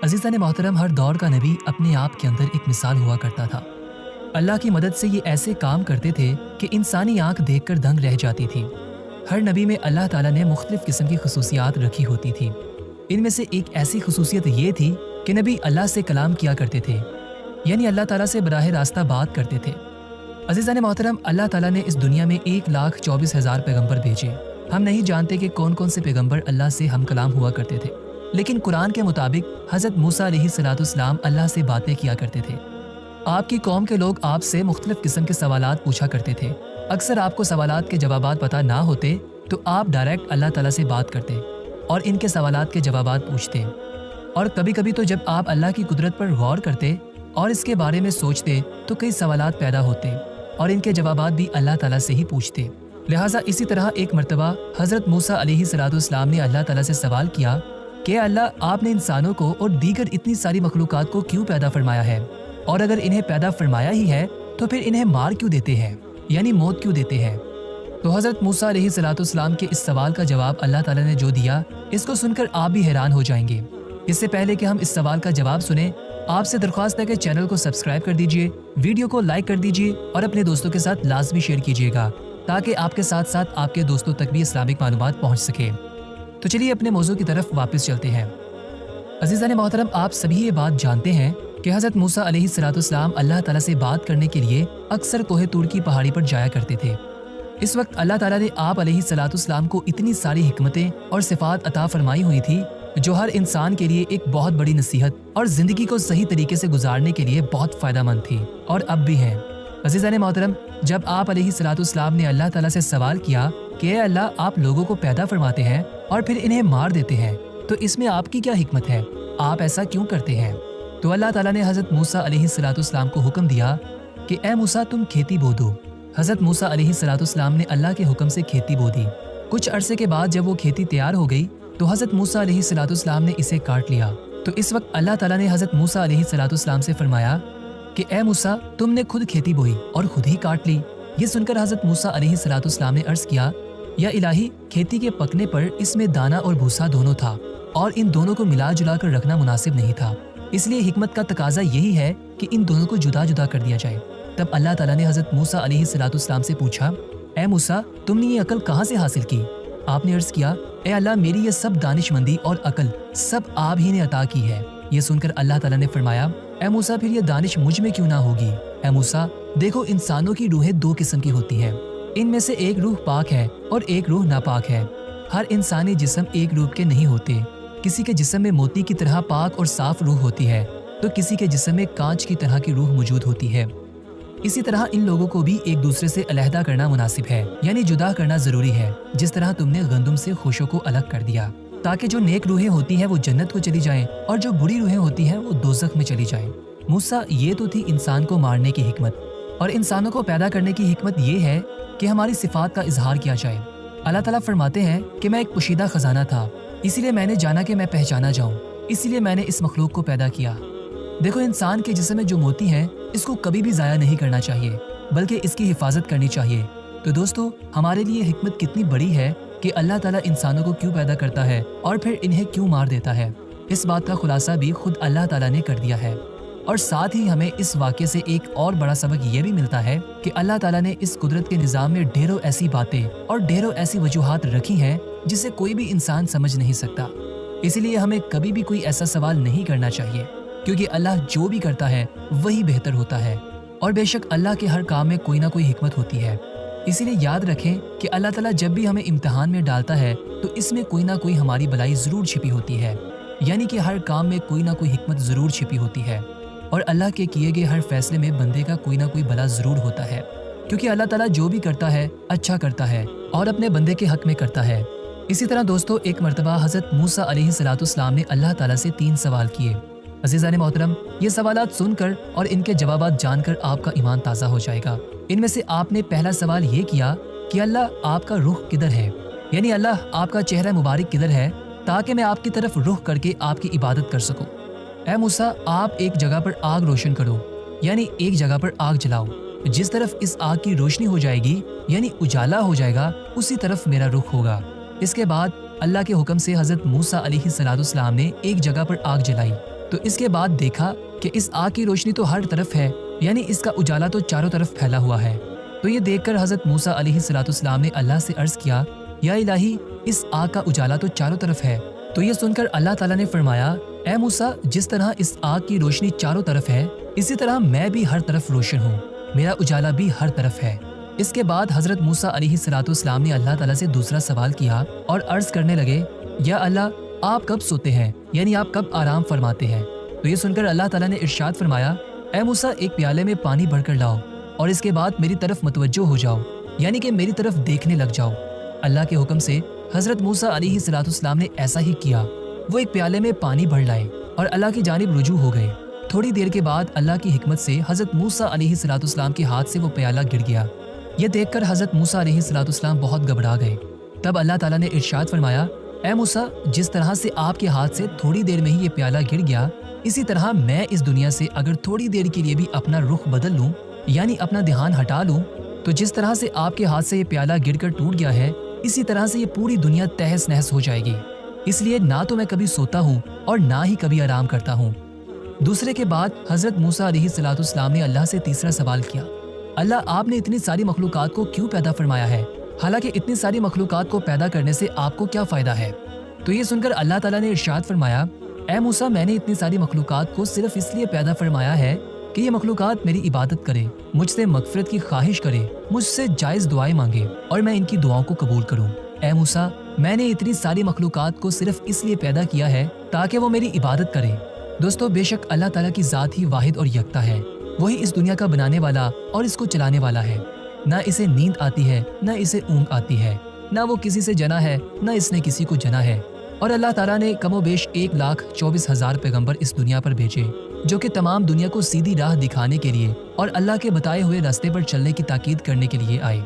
अज़ीज़ान मोहतरम, हर दौर का नबी अपने आप के अंदर एक मिसाल हुआ करता था। अल्लाह की मदद से ये ऐसे काम करते थे कि इंसानी आंख देखकर दंग रह जाती थी। हर नबी में अल्लाह ताला ने मुख्तलिफ किस्म की खसूसियात रखी होती थी। इनमें से एक ऐसी खसूसियत ये थी कि नबी अल्लाह से कलाम किया करते थे, यानी अल्लाह ताला से बराह रास्ता बात करते थे। अज़ीज़ान मोहतरम, अल्लाह ताला ने इस दुनिया में 1,24,000 पैगम्बर भेजे। हम नहीं जानते कि कौन कौन से पैगम्बर अल्लाह से हम कलाम हुआ करते थे, लेकिन कुरान के मुताबिक हज़रत मूसा अलैहिस्सलाम अल्लाह से बातें किया करते थे। आपकी कौम के लोग आपसे मुख्तलिफ किस्म के सवालात पूछा करते थे। अक्सर आपको सवालात के जवाबात पता ना होते तो आप डायरेक्ट अल्लाह ताला से बात करते और इनके सवालात के जवाबात पूछते। और कभी कभी तो जब आप अल्लाह की कुदरत पर गौर करते और इसके बारे में सोचते तो कई सवालात पैदा होते और इनके जवाबात भी अल्लाह ताला से ही पूछते। लिहाजा इसी तरह एक मरतबा हज़रत मूसा अलैहिस्सलाम ने अल्लाह ताला से सवाल किया कि अल्लाह, आपने इंसानों को और दीगर इतनी सारी मखलूक़ात को क्यों पैदा फरमाया है, और अगर इन्हें पैदा फरमाया ही है तो फिर इन्हें मार क्यों देते हैं, यानी मौत क्यों देते हैं। तो हज़रत मूसा अलैहिस्सलाम के इस सवाल का जवाब अल्लाह ताला ने जो दिया, इसको सुनकर आप भी हैरान हो जाएंगे। इससे पहले कि हम इस सवाल का जवाब सुने, आपसे दरख्वास्त है कि चैनल को सब्सक्राइब कर दीजिए, वीडियो को लाइक कर दीजिए और अपने दोस्तों के साथ लाजमी शेयर कीजिएगा ताकि आपके साथ साथ आपके दोस्तों तक भी इस्लामिक मालूमात पहुँच सके। तो चलिए अपने मौजू की तरफ वापस चलते हैं। अज़ीज़ान मोहतरम, आप सभी ये बात जानते हैं कि हज़रत मूसा अलैहिस्सलाम अल्लाह ताला से बात करने के लिए अक्सर कोहे तूर की पहाड़ी पर जाया करते थे। इस वक्त अल्लाह ताला ने आप अलैहिस्सलाम को इतनी सारी हिकमतें और सिफ़ात अता फरमाई हुई थी जो हर इंसान के लिए एक बहुत बड़ी नसीहत और ज़िंदगी को सही तरीके से गुजारने के लिए बहुत फ़ायदेमंद थी और अब भी हैं। अज़ीज़ान मोहतरम, जब आप अलैहिस्सलाम ने अल्लाह ताला से सवाल किया कि अल्लाह, आप लोगों को पैदा फरमाते हैं और फिर इन्हें मार देते हैं, तो इसमें आपकी क्या हिकमत है, आप ऐसा क्यों करते हैं। तो अल्लाह ताला ने हज़रत मूसा अलैहिस्सलाम को हुक्म दिया कि ए मूसा, तुम खेती बो दो। हज़रत मूसा अलैहिस्सलाम ने अल्लाह के हुक्म से खेती बो दी। कुछ अरसे के बाद जब वो खेती तैयार हो गई तो हज़रत मूसा अलैहिस्सलाम ने इसे काट लिया। तो इस वक्त अल्लाह ताला ने हज़रत मूसा अलैहिस्सलाम से फरमाया कि ए मूसा, तुमने खुद खेती बोई और खुद ही काट ली। ये सुनकर हज़रत मूसा अलैहिस्सलाम ने अर्ज़ किया, या इलाही, खेती के पकने पर इसमें दाना और भूसा दोनों था और इन दोनों को मिला जुला कर रखना मुनासिब नहीं था, इसलिए हिकमत का तकाजा यही है कि इन दोनों को जुदा जुदा कर दिया जाए। तब अल्लाह ताला ने हज़रत मूसा अलैहिस्सलाम से पूछा, ए मूसा, तुमने ये अकल कहाँ से हासिल की। आपने अर्ज़ किया, ए अल्लाह, मेरी ये सब दानिशमंदी और अकल सब आप ही ने अता की है। ये सुनकर अल्लाह ताला ने फरमाया, ए मूसा, फिर ये दानिश मुझ में क्यों ना होगी। ए मूसा, देखो, इंसानों की रूहें दो किस्म की होती हैं, इनमें से एक रूह पाक है और एक रूह नापाक है। हर इंसानी जिस्म एक रूप के नहीं होते। किसी के जिस्म में मोती की तरह पाक और साफ रूह होती है तो किसी के जिस्म में कांच की तरह की रूह मौजूद होती है। इसी तरह इन लोगों को भी एक दूसरे से अलहदा करना मुनासिब है, यानी जुदा करना जरूरी है। जिस तरह तुमने गंदुम से खुशों को अलग कर दिया ताकि जो नेक रूहें होती हैं वो जन्नत को चली जाएं और जो बुरी रूहें होती हैं वो दोज़ख में चली जाएं। मूसा, ये तो थी इंसान को मारने की हिकमत, और इंसानों को पैदा करने की हिकमत ये है कि हमारी सिफात का इजहार किया जाए। अल्लाह ताला फरमाते हैं कि मैं एक पोशीदा खजाना था, इसीलिए मैंने जाना कि मैं पहचाना जाऊं, इसीलिए मैंने इस मखलूक को पैदा किया। देखो, इंसान के जिस्म में जो मोती है इसको कभी भी ज़ाया नहीं करना चाहिए, बल्कि इसकी हिफाजत करनी चाहिए। तो दोस्तों, हमारे लिए हिकमत कितनी बड़ी है कि अल्लाह ताला इंसानों को क्यों पैदा करता है और फिर इन्हें क्यों मार देता है। इस बात का खुलासा भी खुद अल्लाह ताला ने कर दिया है। और साथ ही हमें इस वाक़े से एक और बड़ा सबक ये भी मिलता है कि अल्लाह ताला ने इस कुदरत के निज़ाम में ढेरों ऐसी बातें और ढेरों ऐसी वजूहात रखी हैं जिसे कोई भी इंसान समझ नहीं सकता। इसलिए हमें कभी भी कोई ऐसा सवाल नहीं करना चाहिए, क्योंकि अल्लाह जो भी करता है वही बेहतर होता है। और बेशक अल्लाह के हर काम में कोई ना कोई हिकमत होती है। इसीलिए याद रखें कि अल्लाह ताला जब भी हमें इम्तिहान में डालता है तो इसमें कोई ना कोई हमारी भलाई ज़रूर छिपी होती है, यानी कि हर काम में कोई ना कोई हिकमत ज़रूर छिपी होती है। और अल्लाह के किए गए हर फैसले में बंदे का कोई ना कोई भला ज़रूर होता है, क्योंकि अल्लाह ताला जो भी करता है अच्छा करता है और अपने बंदे के हक में करता है। इसी तरह दोस्तों, एक मरतबा हज़रत मूसा अलैहिस्सलाम ने अल्लाह ताला से 3 सवाल किए। अज़ीज़ान मोहतरम, ये सवालात सुनकर और इनके जवाबात जानकर आपका ईमान ताज़ा हो जाएगा। इनमें से आपने पहला सवाल ये किया कि अल्लाह, आपका रुख किधर है, यानी अल्लाह, आपका चेहरा मुबारक किधर है ताकि मैं आपकी तरफ रुख करके आपकी इबादत कर सकूं। ए मूसा, आप एक जगह पर आग रोशन करो, यानी एक जगह पर आग जलाओ। जिस तरफ इस आग की रोशनी हो जाएगी, यानी उजाला हो जाएगा, उसी तरफ मेरा रुख होगा। इसके बाद अल्लाह के हुक्म से हज़रत मूसा अलैहिस्सलाम ने एक जगह पर आग जलाई تو اس کے بعد دیکھا کہ اس آگ کی روشنی تو ہر طرف ہے، یعنی اس کا اجالا تو چاروں طرف پھیلا ہوا ہے۔ تو یہ دیکھ کر حضرت موسیٰ علیہ السلام نے اللہ سے عرض کیا، یا الہی، اس آگ کا اجالا تو چاروں طرف ہے۔ تو یہ سن کر اللہ تعالیٰ نے فرمایا، اے موسیٰ، جس طرح اس آگ کی روشنی چاروں طرف ہے، اسی طرح میں بھی ہر طرف روشن ہوں، میرا اجالا بھی ہر طرف ہے۔ اس کے بعد حضرت موسیٰ علیہ السلام نے اللہ تعالیٰ سے دوسرا سوال کیا اور عرض کرنے لگے، یا اللہ، آپ کب سوتے ہیں، یعنی آپ کب آرام فرماتے ہیں؟ تو یہ سن کر اللہ تعالیٰ نے ارشاد فرمایا، اے موسیٰ، ایک پیالے میں پانی بھر کر لاؤ اور اس کے بعد میری طرف متوجہ ہو جاؤ، یعنی کہ میری طرف دیکھنے لگ جاؤ۔ اللہ کے حکم سے حضرت موسیٰ علیہ السلام نے ایسا ہی کیا۔ وہ ایک پیالے میں پانی بھر لائے اور اللہ کی جانب رجوع ہو گئے۔ تھوڑی دیر کے بعد اللہ کی حکمت سے حضرت موسیٰ علیہ السلام کے ہاتھ سے وہ پیالہ گر گیا۔ یہ دیکھ کر حضرت موسیٰ علیہ السلام بہت گھبرا گئے۔ تب اللہ تعالیٰ نے ارشاد فرمایا، اے موسیٰ، جس طرح سے آپ کے ہاتھ سے تھوڑی دیر میں ہی یہ پیالہ گر گیا، اسی طرح میں اس دنیا سے اگر تھوڑی دیر کے لیے بھی اپنا رخ بدل لوں، یعنی اپنا دھیان ہٹا لوں، تو جس طرح سے آپ کے ہاتھ سے یہ پیالہ گر کر ٹوٹ گیا ہے، اسی طرح سے یہ پوری دنیا تہس نہس ہو جائے گی۔ اس لیے نہ تو میں کبھی سوتا ہوں اور نہ ہی کبھی آرام کرتا ہوں۔ دوسرے کے بعد حضرت موسیٰ علیہ السلام نے اللہ سے تیسرا سوال کیا، اللہ، آپ نے اتنی ساری مخلوقات کو کیوں پیدا فرمایا ہے؟ حالانکہ اتنی ساری مخلوقات کو پیدا کرنے سے آپ کو کیا فائدہ ہے؟ تو یہ سن کر اللہ تعالیٰ نے ارشاد فرمایا، اے موسیٰ، میں نے اتنی ساری مخلوقات کو صرف اس لیے پیدا فرمایا ہے کہ یہ مخلوقات میری عبادت کرے، مجھ سے مغفرت کی خواہش کرے، مجھ سے جائز دعائیں مانگے اور میں ان کی دعاؤں کو قبول کروں۔ اے موسیٰ، میں نے اتنی ساری مخلوقات کو صرف اس لیے پیدا کیا ہے تاکہ وہ میری عبادت کرے۔ دوستو، بے شک اللہ تعالیٰ کی ذات ہی واحد اور یکتا ہے۔ وہی اس دنیا کا بنانے والا اور اس کو چلانے والا ہے۔ نہ اسے نیند آتی ہے، نہ اسے اونگ آتی ہے، نہ وہ کسی سے جنا ہے، نہ اس نے کسی کو جنا ہے۔ اور اللہ تعالیٰ نے کم و بیش 1,24,000 پیغمبر اس دنیا پر بھیجے، جو کہ تمام دنیا کو سیدھی راہ دکھانے کے لیے اور اللہ کے بتائے ہوئے راستے پر چلنے کی تاکید کرنے کے لیے آئے۔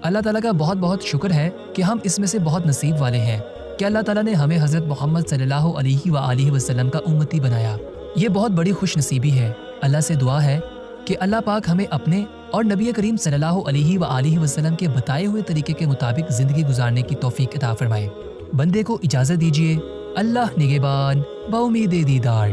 اللہ تعالیٰ کا بہت بہت شکر ہے کہ ہم اس میں سے بہت نصیب والے ہیں کہ اللہ تعالیٰ نے ہمیں حضرت محمد صلی اللہ علیہ وآلہ وسلم کا امتی بنایا۔ یہ بہت بڑی خوش نصیبی ہے۔ اللہ سے دعا ہے کہ اللہ پاک ہمیں اپنے اور نبی کریم صلی اللہ علیہ وآلہ وسلم کے بتائے ہوئے طریقے کے مطابق زندگی گزارنے کی توفیق عطا فرمائے۔ بندے کو اجازت دیجیے۔ اللہ نگہبان، بامید دیدار۔